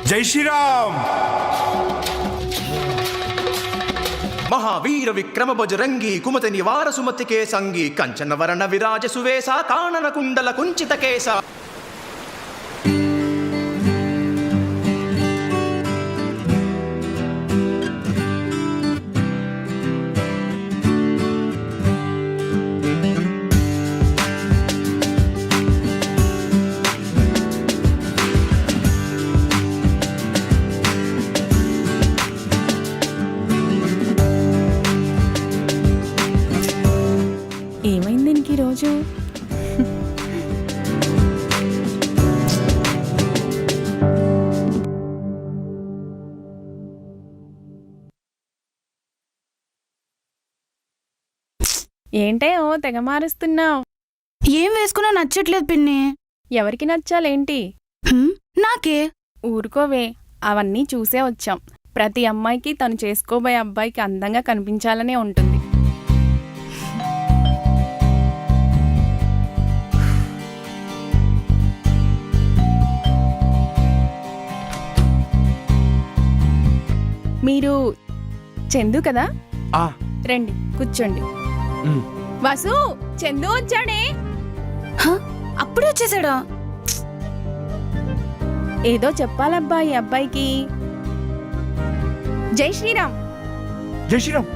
జై శ్రీరామ్. మహావీర విక్రమ బజరంగి కుమతి నివార సుమతికే సంగి కంచన వరణ విరాజ సువేశ కానన కుండల కుంచిత కేశ. ఏమైంది ఇంక ఈరోజు? ఏంటే ఓ తెగ మారుస్తున్నావు? ఏం వేసుకున్నా నచ్చట్లేదు పిన్ని. ఎవరికి నచ్చాలేంటి? నాకే. ఊరుకోవే, అవన్నీ చూసే వచ్చాం. ప్రతి అమ్మాయికి తను చేసుకోబోయే అబ్బాయికి అందంగా కనిపించాలనే ఉంటుంది. మీరు చందు కదా? రండి కూర్చోండి. వాసు, చందు వచ్చాడే. అప్పుడే వచ్చేసాడా? ఏదో చెప్పాలబ్బా ఈ అబ్బాయికి. జై శ్రీరామ్. జై శ్రీరామ్.